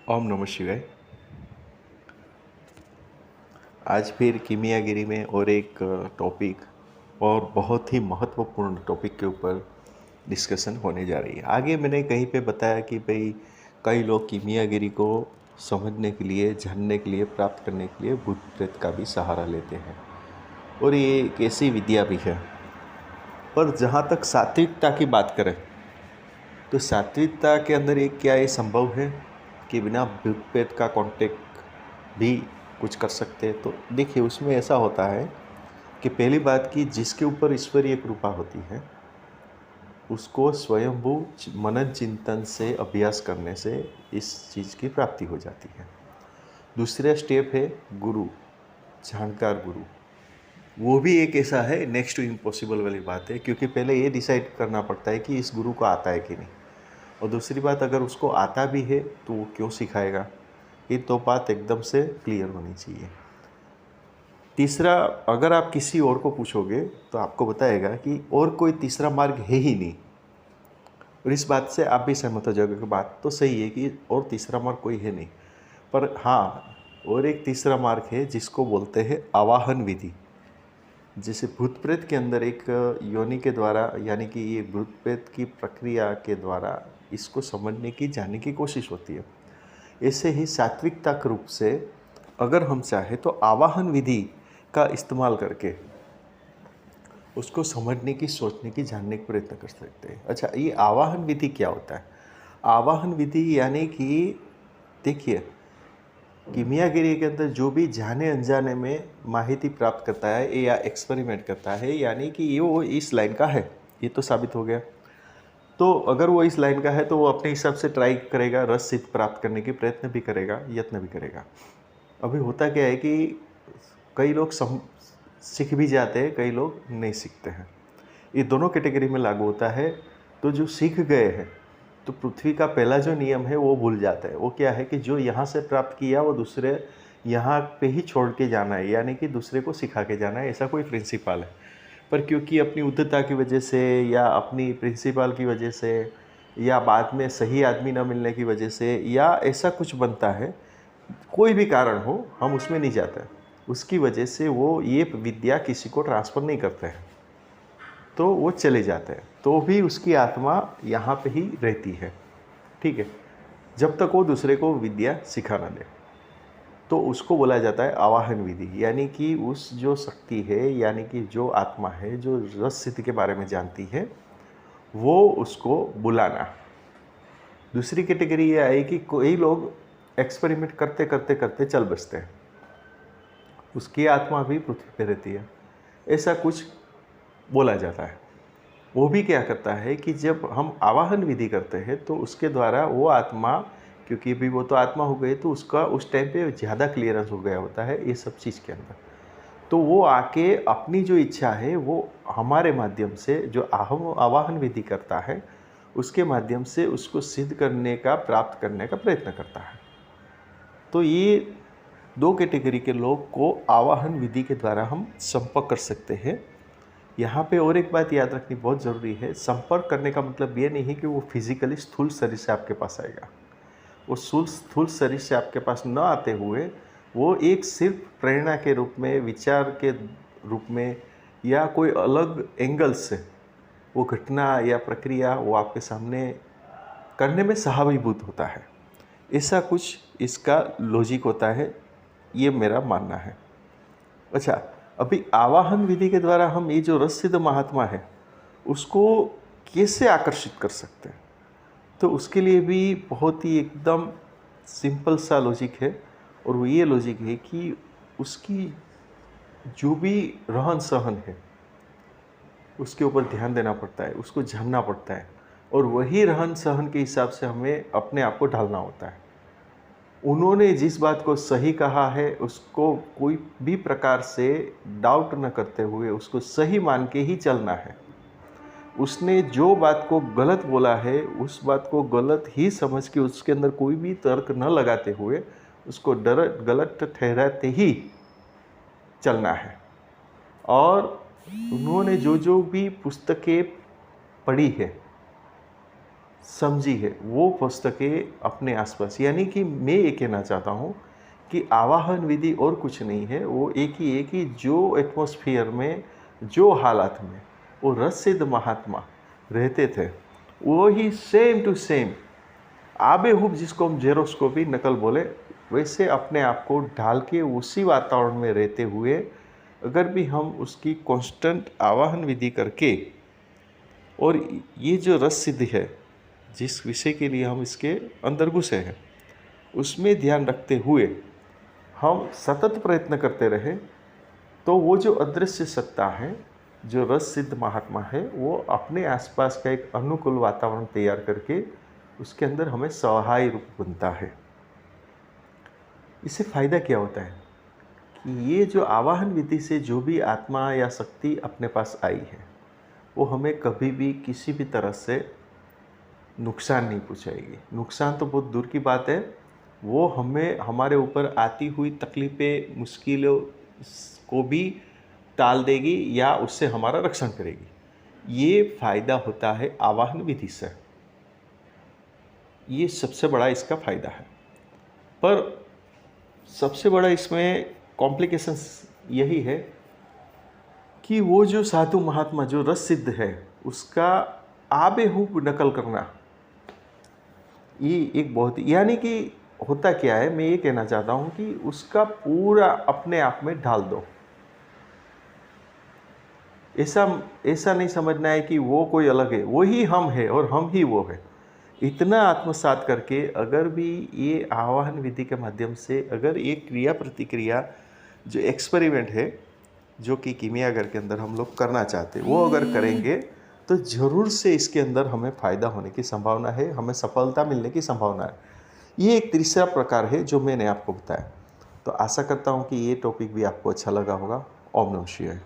ओम नमः शिवाय। आज फिर कीमियागिरी में और एक टॉपिक और बहुत ही महत्वपूर्ण टॉपिक के ऊपर डिस्कशन होने जा रही है। आगे मैंने कहीं पे बताया कि भाई कई लोग कीमियागिरी को समझने के लिए, जानने के लिए, प्राप्त करने के लिए भूत प्रेत का भी सहारा लेते हैं और ये एक ऐसी विद्या भी है। पर जहाँ तक सात्विकता की बात करें तो सात्विकता के अंदर एक क्या ये संभव है कि बिना भूत प्रेत का कांटेक्ट भी कुछ कर सकते हैं? तो देखिए, उसमें ऐसा होता है कि पहली बात कि जिसके ऊपर ईश्वरीय कृपा होती है उसको स्वयंभू मनन चिंतन से अभ्यास करने से इस चीज़ की प्राप्ति हो जाती है। दूसरा स्टेप है गुरु, जानकार गुरु। वो भी एक ऐसा है नेक्स्ट टू इम्पॉसिबल वाली बात है, क्योंकि पहले ये डिसाइड करना पड़ता है कि इस गुरु को आता है कि नहीं, और दूसरी बात अगर उसको आता भी है तो वो क्यों सिखाएगा। ये तो बात एकदम से क्लियर होनी चाहिए। तीसरा, अगर आप किसी और को पूछोगे तो आपको बताएगा कि और कोई तीसरा मार्ग है ही नहीं, और इस बात से आप भी सहमत हो जाओगे कि बात तो सही है कि और तीसरा मार्ग कोई है नहीं। पर हाँ, और एक तीसरा मार्ग है जिसको बोलते हैं आवाहन विधि। जैसे भूत प्रेत के अंदर एक योनि के द्वारा, यानी कि ये भूत प्रेत की प्रक्रिया के द्वारा इसको समझने की, जानने की कोशिश होती है। ऐसे ही सात्विकता के रूप से अगर हम चाहें तो आवाहन विधि का इस्तेमाल करके उसको समझने की, सोचने की, जानने का प्रयत्न कर सकते हैं। अच्छा, ये आवाहन विधि क्या होता है? आवाहन विधि यानी कि देखिए, कीमियागिरी के अंदर जो भी जाने अनजाने में माहिती प्राप्त करता है या एक्सपेरिमेंट करता है, यानी कि ये वो इस लाइन का है, ये तो साबित हो गया। तो अगर वो इस लाइन का है तो वो अपने हिसाब से ट्राई करेगा, रस सिद्ध प्राप्त करने की प्रयत्न भी करेगा, यत्न भी करेगा। अभी होता क्या है कि कई लोग सीख भी जाते हैं, कई लोग नहीं सीखते हैं। ये दोनों कैटेगरी में लागू होता है। तो जो सीख गए हैं तो पृथ्वी का पहला जो नियम है वो भूल जाते हैं। वो क्या है कि जो यहाँ से प्राप्त किया वो दूसरे यहाँ पे ही छोड़ के जाना है, यानी कि दूसरे को सिखा के जाना है, ऐसा कोई प्रिंसिपल है। पर क्योंकि अपनी उद्धता की वजह से या अपनी प्रिंसिपल की वजह से या बाद में सही आदमी न मिलने की वजह से या ऐसा कुछ बनता है, कोई भी कारण हो, हम उसमें नहीं जाते, उसकी वजह से वो ये विद्या किसी को ट्रांसफ़र नहीं करते हैं, तो वो चले जाते हैं। तो भी उसकी आत्मा यहाँ पे ही रहती है, ठीक है, जब तक वो दूसरे को विद्या सिखा ना दे। तो उसको बोला जाता है आवाहन विधि, यानी कि उस जो शक्ति है, यानी कि जो आत्मा है जो रस सिद्ध के बारे में जानती है, वो उसको बुलाना। दूसरी कैटेगरी ये आई कि कोई लोग एक्सपेरिमेंट करते करते करते चल बसते हैं, उसकी आत्मा भी पृथ्वी पे रहती है, ऐसा कुछ बोला जाता है। वो भी क्या करता है कि जब हम आवाहन विधि करते हैं तो उसके द्वारा वो आत्मा, क्योंकि अभी वो तो आत्मा हो गई, तो उसका उस टाइम पे ज़्यादा क्लियरेंस हो गया होता है ये सब चीज़ के अंदर। तो वो आके अपनी जो इच्छा है वो हमारे माध्यम से, जो आवाहन विधि करता है उसके माध्यम से उसको सिद्ध करने का, प्राप्त करने का प्रयत्न करता है। तो ये दो कैटेगरी के लोग को आवाहन विधि के द्वारा हम संपर्क कर सकते हैं। यहाँ पे और एक बात याद रखनी बहुत ज़रूरी है, संपर्क करने का मतलब ये नहीं है कि वो फिजिकली स्थूल शरीर से आपके पास आएगा। वो स्थूल शरीर से आपके पास न आते हुए वो एक सिर्फ प्रेरणा के रूप में, विचार के रूप में, या कोई अलग एंगल से वो घटना या प्रक्रिया वो आपके सामने करने में सहानुभूत होता है। ऐसा कुछ इसका लॉजिक होता है, ये मेरा मानना है। अच्छा, अभी आवाहन विधि के द्वारा हम ये जो रस सिद्ध महात्मा है उसको कैसे आकर्षित कर सकते हैं? तो उसके लिए भी बहुत ही एकदम सिंपल सा लॉजिक है, और वो ये लॉजिक है कि उसकी जो भी रहन सहन है उसके ऊपर ध्यान देना पड़ता है, उसको जानना पड़ता है, और वही रहन सहन के हिसाब से हमें अपने आप को ढालना होता है। उन्होंने जिस बात को सही कहा है उसको कोई भी प्रकार से डाउट न करते हुए उसको सही मान के ही चलना है। उसने जो बात को गलत बोला है उस बात को गलत ही समझ के उसके अंदर कोई भी तर्क न लगाते हुए उसको गलत ठहराते ही चलना है। और उन्होंने जो जो भी पुस्तकें पढ़ी है, समझी है वो पुस्तकें अपने आसपास। यानी कि मैं ये कहना चाहता हूँ कि आवाहन विधि और कुछ नहीं है, वो एक ही है कि जो एटमॉस्फेयर में, जो हालात में वो रस-सिद्ध महात्मा रहते थे, वो ही सेम टू सेम आबेहूब, जिसको हम ज़ेरोस्कोपी नकल बोले, वैसे अपने आप को ढाल के उसी वातावरण में रहते हुए अगर भी हम उसकी कांस्टेंट आवाहन विधि करके, और ये जो रस सिद्धि है जिस विषय के लिए हम इसके अंदर घुसे हैं, उसमें ध्यान रखते हुए हम सतत प्रयत्न करते रहे, तो वो जो अदृश्य सत्ता है, जो रस सिद्ध महात्मा है, वो अपने आसपास का एक अनुकूल वातावरण तैयार करके उसके अंदर हमें सहाय रूप बनता है। इससे फ़ायदा क्या होता है कि ये जो आवाहन विधि से जो भी आत्मा या शक्ति अपने पास आई है, वो हमें कभी भी किसी भी तरह से नुकसान नहीं पहुँचाएगी। नुकसान तो बहुत दूर की बात है, वो हमें हमारे ऊपर आती हुई तकलीफ़ें, मुश्किलों को भी टाल देगी या उससे हमारा रक्षण करेगी। ये फ़ायदा होता है आवाहन विधि से। ये सबसे बड़ा इसका फ़ायदा है। पर सबसे बड़ा इसमें कॉम्प्लिकेशंस यही है कि वो जो साधु महात्मा जो रस सिद्ध है, उसका आबेहूब नकल करना, ये एक बहुत, यानी कि होता क्या है, मैं ये कहना चाहता हूँ कि उसका पूरा अपने आप में ढाल दो। ऐसा नहीं समझना है कि वो कोई अलग है, वही हम है और हम ही वो है। इतना आत्मसात करके अगर भी ये आवाहन विधि के माध्यम से अगर ये क्रिया प्रतिक्रिया जो एक्सपेरिमेंट है, जो कि कीमियागर के अंदर हम लोग करना चाहते हैं, वो अगर करेंगे तो ज़रूर से इसके अंदर हमें फ़ायदा होने की संभावना है, हमें सफलता मिलने की संभावना है। ये एक तीसरा प्रकार है जो मैंने आपको बताया। तो आशा करता हूँ कि ये टॉपिक भी आपको अच्छा लगा होगा। ओम नमः शिवाय।